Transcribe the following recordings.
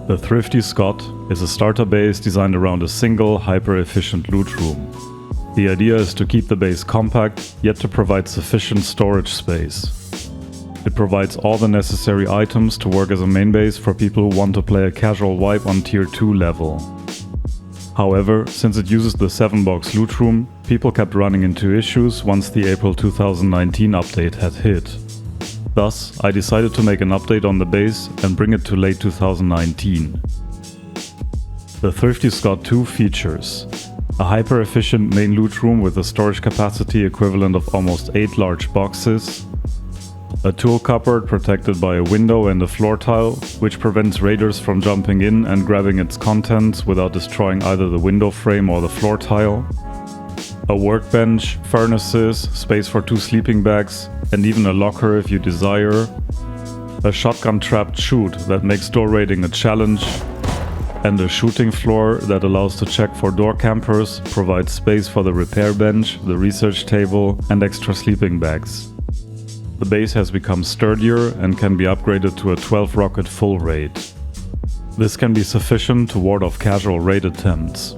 The Thrifty Scot is a starter base designed around a single, hyper-efficient loot room. The idea is to keep the base compact, yet to provide sufficient storage space. It provides all the necessary items to work as a main base for people who want to play a casual wipe on Tier 2 level. However, since it uses the 7-box loot room, people kept running into issues once the April 2019 update had hit. Thus, I decided to make an update on the base and bring it to late 2019. The Thrifty Scot 2 features a hyper-efficient main loot room with a storage capacity equivalent of almost 8 large boxes, a tool cupboard protected by a window and a floor tile, which prevents raiders from jumping in and grabbing its contents without destroying either the window frame or the floor tile, a workbench, furnaces, space for 2 sleeping bags, and even a locker if you desire, a shotgun-trapped chute that makes door raiding a challenge, and a shooting floor that allows to check for door campers, provides space for the repair bench, the research table, and extra sleeping bags. The base has become sturdier and can be upgraded to a 12-rocket full raid. This can be sufficient to ward off casual raid attempts.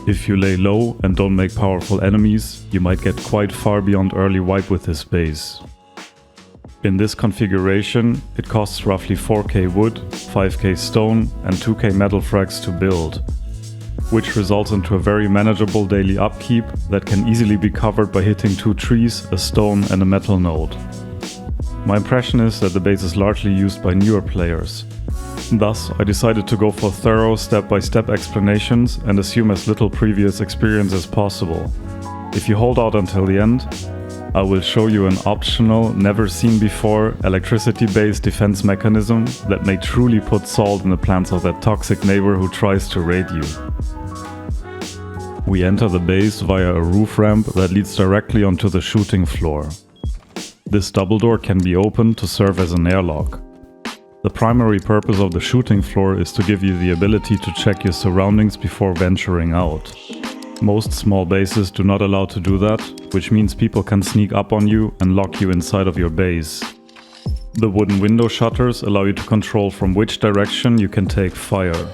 If you lay low and don't make powerful enemies, you might get quite far beyond early wipe with this base. In this configuration, it costs roughly 4k wood, 5k stone and 2k metal frags to build, which results into a very manageable daily upkeep that can easily be covered by hitting 2 trees, a stone and a metal node. My impression is that the base is largely used by newer players. Thus, I decided to go for thorough step-by-step explanations and assume as little previous experience as possible. If you hold out until the end, I will show you an optional, never-seen-before, electricity-based defense mechanism that may truly put salt in the plans of that toxic neighbor who tries to raid you. We enter the base via a roof ramp that leads directly onto the shooting floor. This double door can be opened to serve as an airlock. The primary purpose of the shooting floor is to give you the ability to check your surroundings before venturing out. Most small bases do not allow to do that, which means people can sneak up on you and lock you inside of your base. The wooden window shutters allow you to control from which direction you can take fire.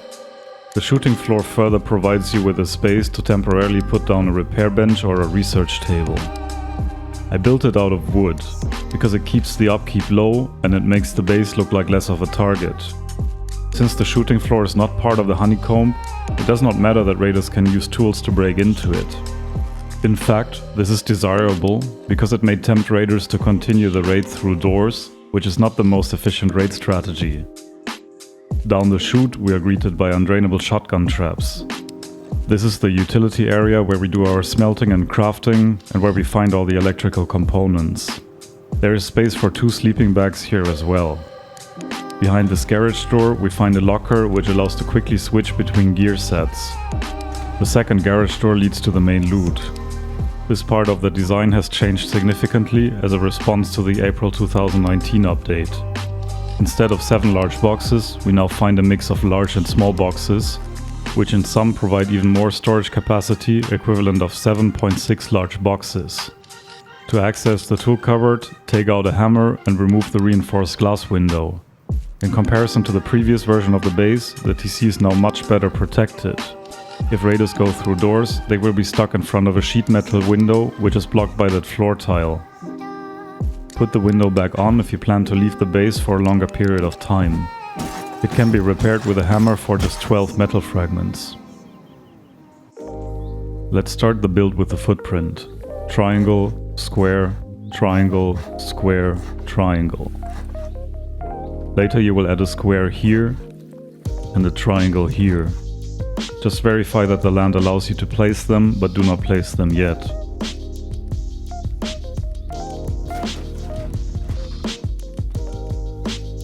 The shooting floor further provides you with a space to temporarily put down a repair bench or a research table. I built it out of wood, because it keeps the upkeep low and it makes the base look like less of a target. Since the shooting floor is not part of the honeycomb, it does not matter that raiders can use tools to break into it. In fact, this is desirable because it may tempt raiders to continue the raid through doors, which is not the most efficient raid strategy. Down the chute we are greeted by undrainable shotgun traps. This is the utility area where we do our smelting and crafting and where we find all the electrical components. There is space for 2 sleeping bags here as well. Behind this garage door we find a locker which allows to quickly switch between gear sets. The second garage door leads to the main loot. This part of the design has changed significantly as a response to the April 2019 update. Instead of 7 large boxes, we now find a mix of large and small boxes, which in some provide even more storage capacity, equivalent of 7.6 large boxes. To access the tool cupboard, take out a hammer and remove the reinforced glass window. In comparison to the previous version of the base, the TC is now much better protected. If raiders go through doors, they will be stuck in front of a sheet metal window, which is blocked by that floor tile. Put the window back on if you plan to leave the base for a longer period of time. It can be repaired with a hammer for just 12 metal fragments. Let's start the build with the footprint. Triangle, square, triangle, square, triangle. Later you will add a square here and a triangle here. Just verify that the land allows you to place them, but do not place them yet.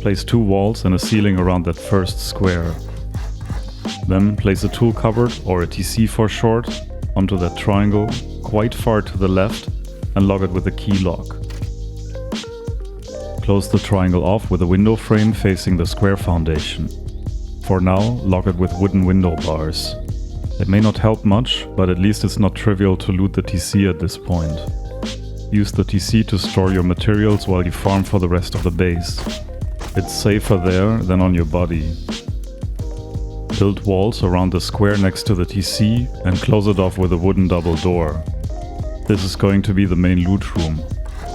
Place 2 walls and a ceiling around that first square. Then place a tool cupboard, or a TC for short, onto that triangle quite far to the left and lock it with a key lock. Close the triangle off with a window frame facing the square foundation. For now, lock it with wooden window bars. It may not help much, but at least it's not trivial to loot the TC at this point. Use the TC to store your materials while you farm for the rest of the base. It's safer there than on your body. Build walls around the square next to the TC and close it off with a wooden double door. This is going to be the main loot room.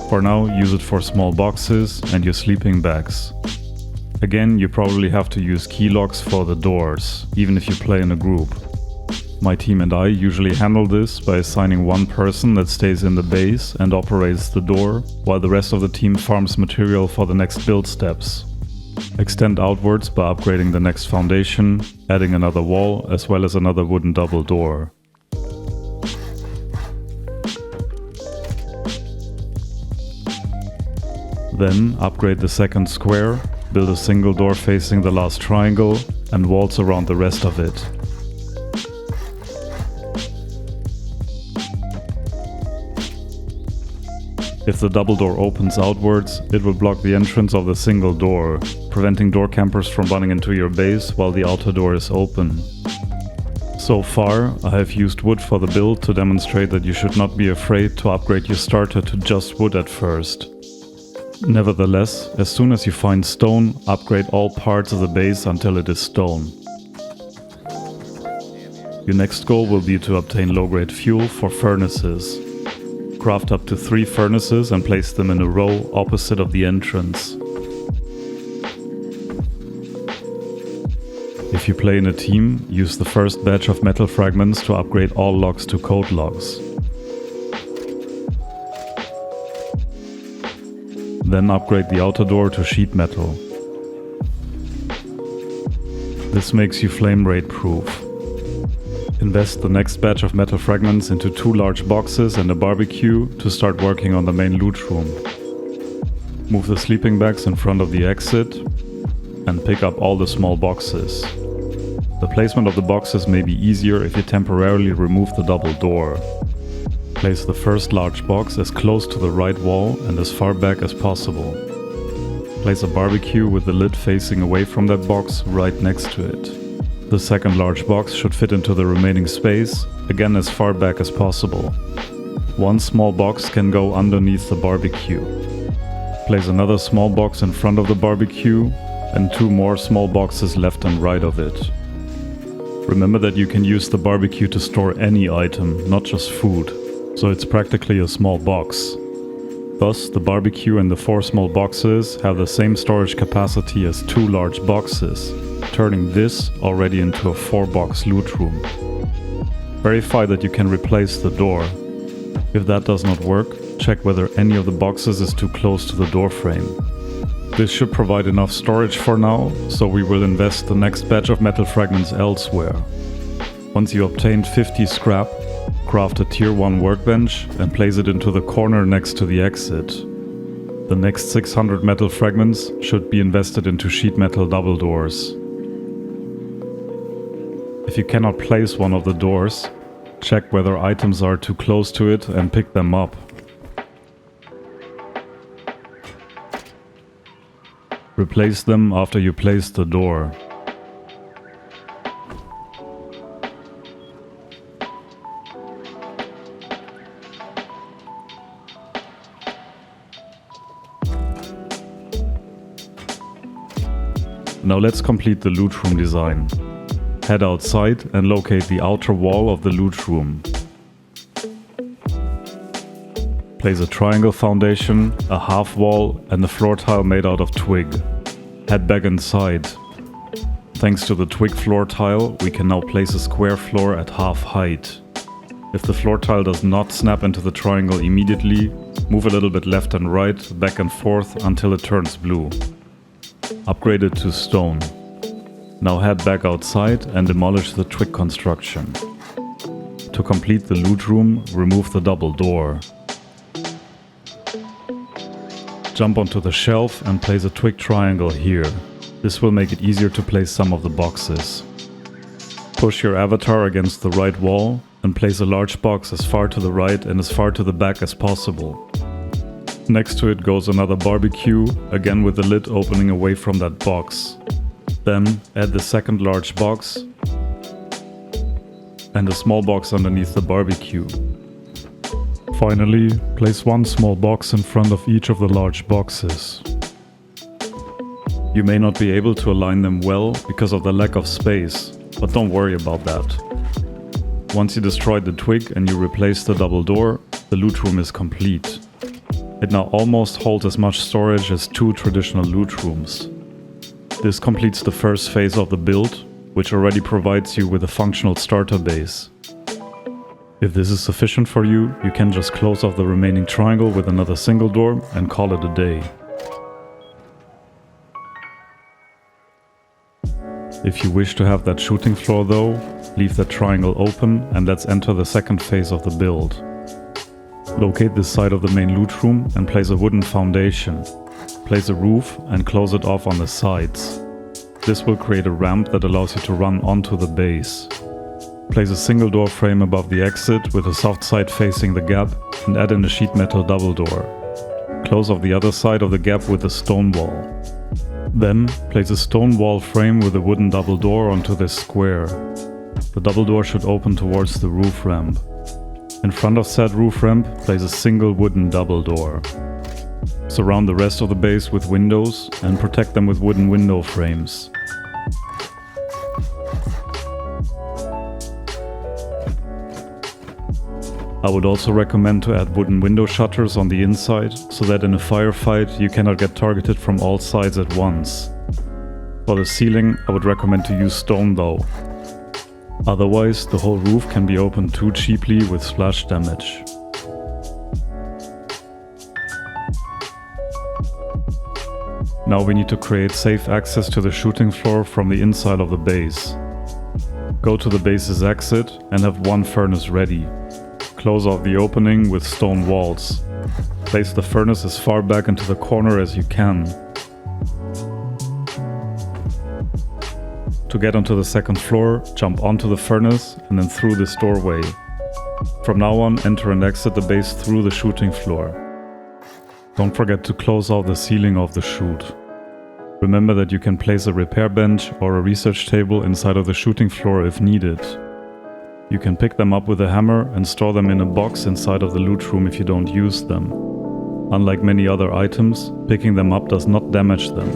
For now, use it for small boxes and your sleeping bags. Again, you probably have to use key locks for the doors, even if you play in a group. My team and I usually handle this by assigning one person that stays in the base and operates the door, while the rest of the team farms material for the next build steps. Extend outwards by upgrading the next foundation, adding another wall as well as another wooden double door. Then upgrade the second square, build a single door facing the last triangle and walls around the rest of it. If the double door opens outwards, it will block the entrance of the single door, preventing door campers from running into your base while the outer door is open. So far, I have used wood for the build to demonstrate that you should not be afraid to upgrade your starter to just wood at first. Nevertheless, as soon as you find stone, upgrade all parts of the base until it is stone. Your next goal will be to obtain low-grade fuel for furnaces. Craft up to 3 furnaces and place them in a row opposite of the entrance. If you play in a team, use the first batch of metal fragments to upgrade all logs to code logs. Then upgrade the outer door to sheet metal. This makes you flame rate proof. Invest the next batch of metal fragments into 2 large boxes and a barbecue to start working on the main loot room. Move the sleeping bags in front of the exit and pick up all the small boxes. The placement of the boxes may be easier if you temporarily remove the double door. Place the first large box as close to the right wall and as far back as possible. Place a barbecue with the lid facing away from that box right next to it. The second large box should fit into the remaining space, again as far back as possible. One small box can go underneath the barbecue. Place another small box in front of the barbecue and 2 more small boxes left and right of it. Remember that you can use the barbecue to store any item, not just food, so it's practically a small box. Thus, the barbecue and the 4 small boxes have the same storage capacity as 2 large boxes, turning this already into a 4-box loot room. Verify that you can replace the door. If that does not work, check whether any of the boxes is too close to the door frame. This should provide enough storage for now, so we will invest the next batch of metal fragments elsewhere. Once you obtained 50 scrap, craft a tier 1 workbench and place it into the corner next to the exit. The next 600 metal fragments should be invested into sheet metal double doors. If you cannot place one of the doors, check whether items are too close to it and pick them up. Replace them after you place the door. Now let's complete the loot room design. Head outside and locate the outer wall of the loot room. Place a triangle foundation, a half wall and a floor tile made out of twig. Head back inside. Thanks to the twig floor tile, we can now place a square floor at half height. If the floor tile does not snap into the triangle immediately, move a little bit left and right, back and forth until it turns blue. Upgrade it to stone. Now head back outside and demolish the twig construction. To complete the loot room, remove the double door. Jump onto the shelf and place a twig triangle here. This will make it easier to place some of the boxes. Push your avatar against the right wall and place a large box as far to the right and as far to the back as possible. Next to it goes another barbecue, again with the lid opening away from that box. Then add the second large box and a small box underneath the barbecue. Finally, place one small box in front of each of the large boxes. You may not be able to align them well because of the lack of space, but don't worry about that. Once you destroyed the twig and you replace the double door, the loot room is complete. It now almost holds as much storage as 2 traditional loot rooms. This completes the first phase of the build, which already provides you with a functional starter base. If this is sufficient for you, you can just close off the remaining triangle with another single door and call it a day. If you wish to have that shooting floor though, leave that triangle open and let's enter the second phase of the build. Locate this side of the main loot room and place a wooden foundation. Place a roof and close it off on the sides. This will create a ramp that allows you to run onto the base. Place a single door frame above the exit with a soft side facing the gap and add in a sheet metal double door. Close off the other side of the gap with a stone wall. Then place a stone wall frame with a wooden double door onto this square. The double door should open towards the roof ramp. In front of said roof ramp, place a single wooden double door. Surround the rest of the base with windows and protect them with wooden window frames. I would also recommend to add wooden window shutters on the inside, so that in a firefight you cannot get targeted from all sides at once. For the ceiling, I would recommend to use stone though. Otherwise, the whole roof can be opened too cheaply with splash damage. Now we need to create safe access to the shooting floor from the inside of the base. Go to the base's exit and have one furnace ready. Close off the opening with stone walls. Place the furnace as far back into the corner as you can. To get onto the second floor, jump onto the furnace and then through this doorway. From now on, enter and exit the base through the shooting floor. Don't forget to close out the ceiling of the chute. Remember that you can place a repair bench or a research table inside of the shooting floor if needed. You can pick them up with a hammer and store them in a box inside of the loot room if you don't use them. Unlike many other items, picking them up does not damage them.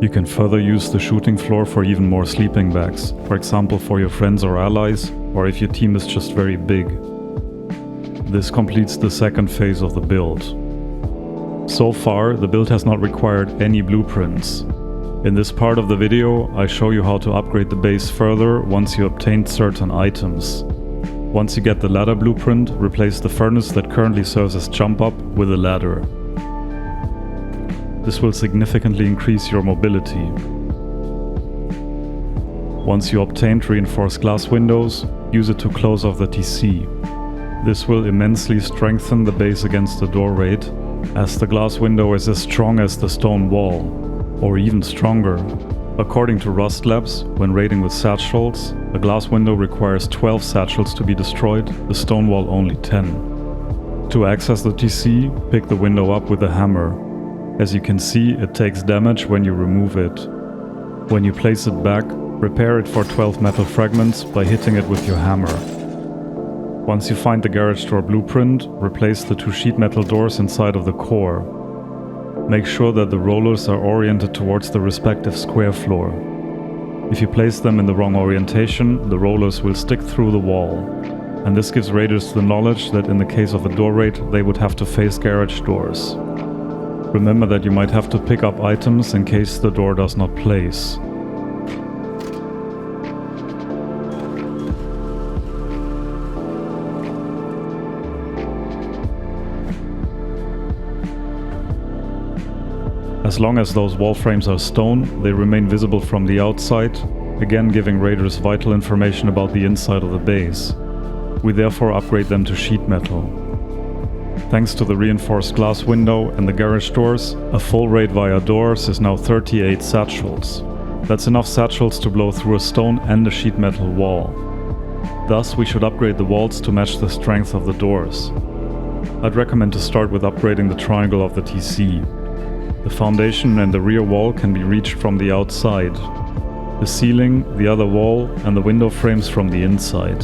You can further use the shooting floor for even more sleeping bags, for example for your friends or allies, or if your team is just very big. This completes the second phase of the build. So far, the build has not required any blueprints. In this part of the video, I show you how to upgrade the base further once you obtained certain items. Once you get the ladder blueprint, replace the furnace that currently serves as jump up with a ladder. This will significantly increase your mobility. Once you obtained reinforced glass windows, use it to close off the TC. This will immensely strengthen the base against the door raid, as the glass window is as strong as the stone wall. Or even stronger. According to Rust Labs, when raiding with satchels, a glass window requires 12 satchels to be destroyed, the stone wall only 10. To access the TC, pick the window up with a hammer. As you can see, it takes damage when you remove it. When you place it back, repair it for 12 metal fragments by hitting it with your hammer. Once you find the garage door blueprint, replace the 2 sheet metal doors inside of the core. Make sure that the rollers are oriented towards the respective square floor. If you place them in the wrong orientation, the rollers will stick through the wall. And this gives raiders the knowledge that in the case of a door raid, they would have to face garage doors. Remember that you might have to pick up items in case the door does not place. As long as those wall frames are stone, they remain visible from the outside, again giving raiders vital information about the inside of the base. We therefore upgrade them to sheet metal. Thanks to the reinforced glass window and the garage doors, a full raid via doors is now 38 satchels. That's enough satchels to blow through a stone and a sheet metal wall. Thus, we should upgrade the walls to match the strength of the doors. I'd recommend to start with upgrading the triangle of the TC. The foundation and the rear wall can be reached from the outside. The ceiling, the other wall, and the window frames from the inside.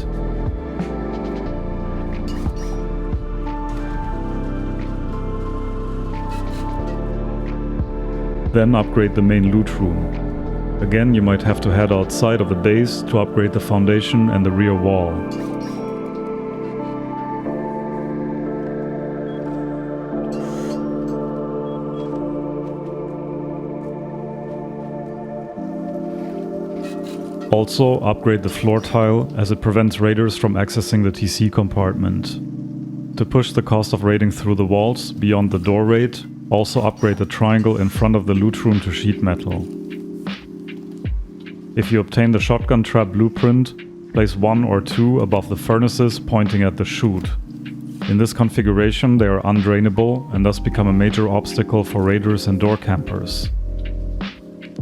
Then upgrade the main loot room. Again, you might have to head outside of the base to upgrade the foundation and the rear wall. Also, upgrade the floor tile as it prevents raiders from accessing the TC compartment. To push the cost of raiding through the walls beyond the door raid, also upgrade the triangle in front of the loot room to sheet metal. If you obtain the shotgun trap blueprint, place 1 or 2 above the furnaces pointing at the chute. In this configuration they are undrainable and thus become a major obstacle for raiders and door campers.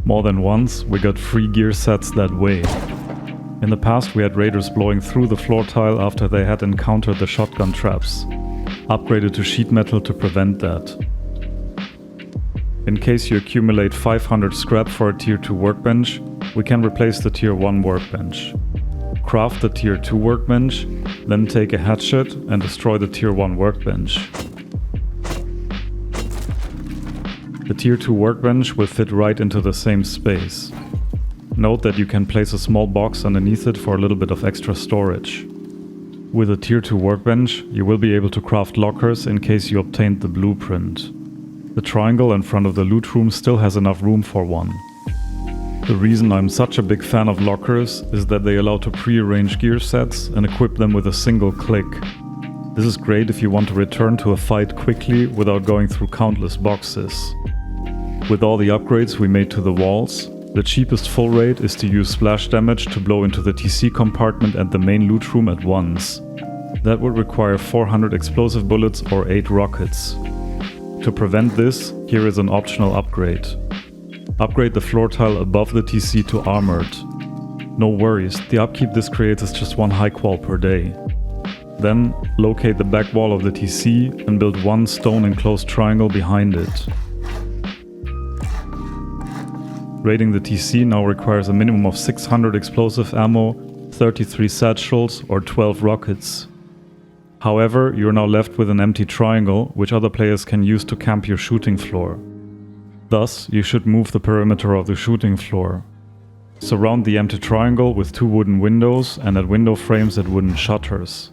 More than once we got free gear sets that way. In the past we had raiders blowing through the floor tile after they had encountered the shotgun traps. Upgraded to sheet metal to prevent that. In case you accumulate 500 scrap for a tier 2 workbench, we can replace the tier 1 workbench. Craft the tier 2 workbench, then take a hatchet and destroy the tier 1 workbench. The tier 2 workbench will fit right into the same space. Note that you can place a small box underneath it for a little bit of extra storage. With a tier 2 workbench, you will be able to craft lockers in case you obtained the blueprint. The triangle in front of the loot room still has enough room for one. The reason I'm such a big fan of lockers is that they allow to pre-arrange gear sets and equip them with a single click. This is great if you want to return to a fight quickly without going through countless boxes. With all the upgrades we made to the walls, the cheapest full rate is to use splash damage to blow into the TC compartment and the main loot room at once. That would require 400 explosive bullets or 8 rockets. To prevent this, here is an optional upgrade. Upgrade the floor tile above the TC to armored. No worries, the upkeep this creates is just 1 high qual per day. Then, locate the back wall of the TC and build 1 stone enclosed triangle behind it. Raiding the TC now requires a minimum of 600 explosive ammo, 33 satchels or 12 rockets. However, you are now left with an empty triangle, which other players can use to camp your shooting floor. Thus, you should move the perimeter of the shooting floor. Surround the empty triangle with 2 wooden windows and add window frames and wooden shutters.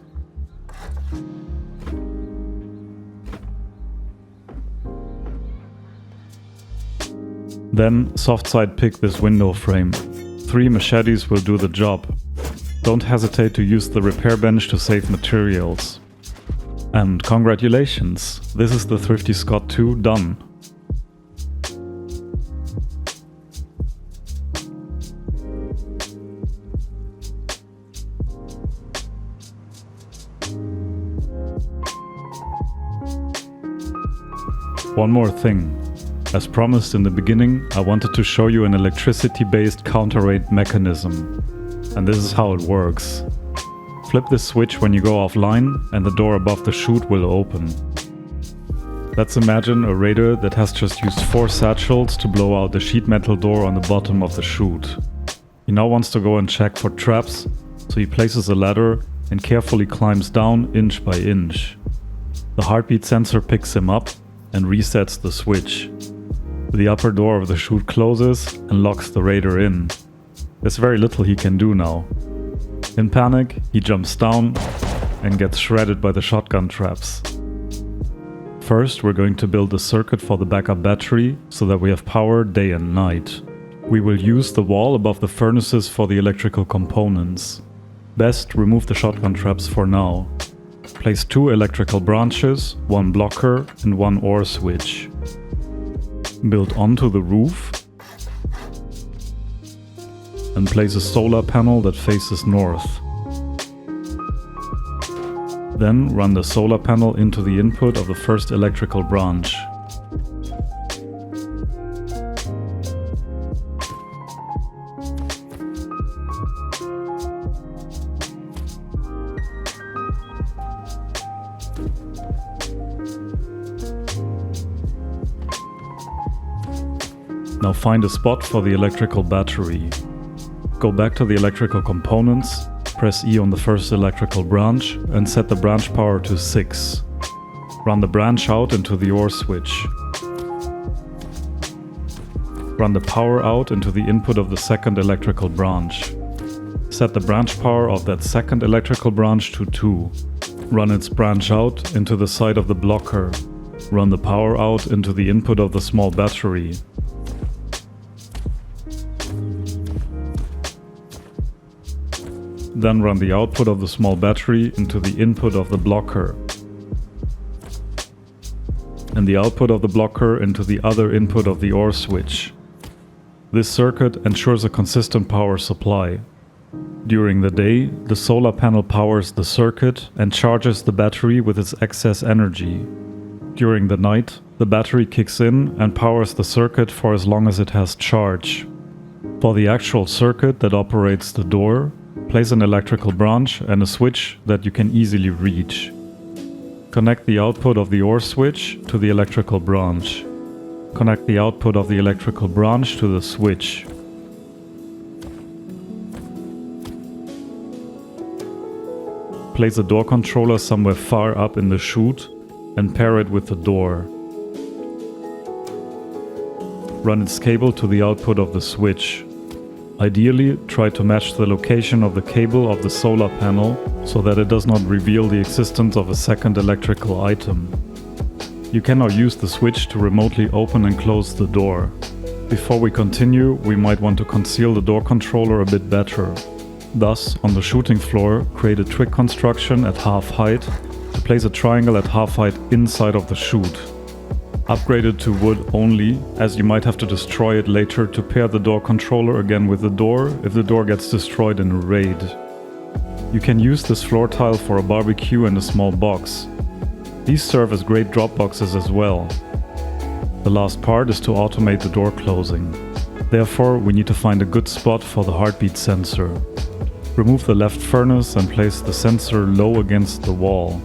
Then, soft side pick this window frame. 3 machetes will do the job. Don't hesitate to use the repair bench to save materials. And congratulations, this is the Thrifty Scot 2 done. One more thing. As promised in the beginning, I wanted to show you an electricity-based counter-raid mechanism. And this is how it works. Flip this switch when you go offline and the door above the chute will open. Let's imagine a raider that has just used 4 satchels to blow out the sheet metal door on the bottom of the chute. He now wants to go and check for traps, so he places a ladder and carefully climbs down inch by inch. The heartbeat sensor picks him up and resets the switch. The upper door of the chute closes and locks the raider in. There's very little he can do now. In panic, he jumps down and gets shredded by the shotgun traps. First, we're going to build a circuit for the backup battery so that we have power day and night. We will use the wall above the furnaces for the electrical components. Best remove the shotgun traps for now. Place 2 electrical branches, 1 blocker and 1 ore switch. Build onto the roof and place a solar panel that faces north. Then run the solar panel into the input of the first electrical branch. Now find a spot for the electrical battery. Go back to the electrical components, press E on the first electrical branch and set the branch power to 6. Run the branch out into the ore switch. Run the power out into the input of the second electrical branch. Set the branch power of that second electrical branch to 2. Run its branch out into the side of the blocker. Run the power out into the input of the small battery. Then run the output of the small battery into the input of the blocker, and the output of the blocker into the other input of the OR switch. This circuit ensures a consistent power supply. During the day, the solar panel powers the circuit and charges the battery with its excess energy. During the night, the battery kicks in and powers the circuit for as long as it has charge. For the actual circuit that operates the door, place an electrical branch and a switch that you can easily reach. Connect the output of the OR switch to the electrical branch. Connect the output of the electrical branch to the switch. Place a door controller somewhere far up in the chute and pair it with the door. Run its cable to the output of the switch. Ideally, try to match the location of the cable of the solar panel so that it does not reveal the existence of a second electrical item. You can now use the switch to remotely open and close the door. Before we continue, we might want to conceal the door controller a bit better. Thus, on the shooting floor, create a twig construction at half height to place a triangle at half height inside of the chute. Upgrade it to wood only, as you might have to destroy it later to pair the door controller again with the door if the door gets destroyed in a raid. You can use this floor tile for a barbecue and a small box. These serve as great drop boxes as well. The last part is to automate the door closing. Therefore, we need to find a good spot for the heartbeat sensor. Remove the left furnace and place the sensor low against the wall.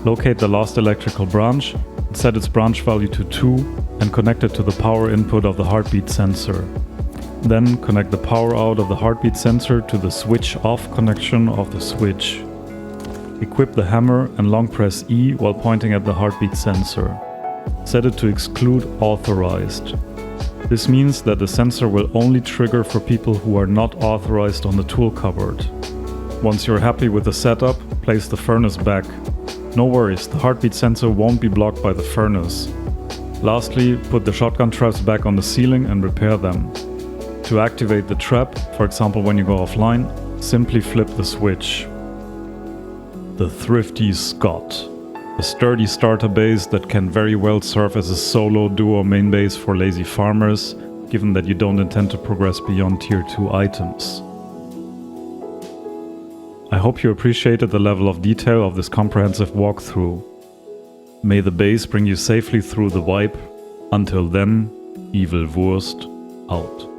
Locate the last electrical branch, set its branch value to 2 and connect it to the power input of the heartbeat sensor. Then connect the power out of the heartbeat sensor to the switch off connection of the switch. Equip the hammer and long press E while pointing at the heartbeat sensor. Set it to exclude authorized. This means that the sensor will only trigger for people who are not authorized on the tool cupboard. Once you're happy with the setup, place the furnace back. No worries, the heartbeat sensor won't be blocked by the furnace. Lastly, put the shotgun traps back on the ceiling and repair them. To activate the trap, for example when you go offline, simply flip the switch. The Thrifty Scot. A sturdy starter base that can very well serve as a solo duo main base for lazy farmers, given that you don't intend to progress beyond tier 2 items. I hope you appreciated the level of detail of this comprehensive walkthrough. May the base bring you safely through the wipe. Until then, Evil Wurst out.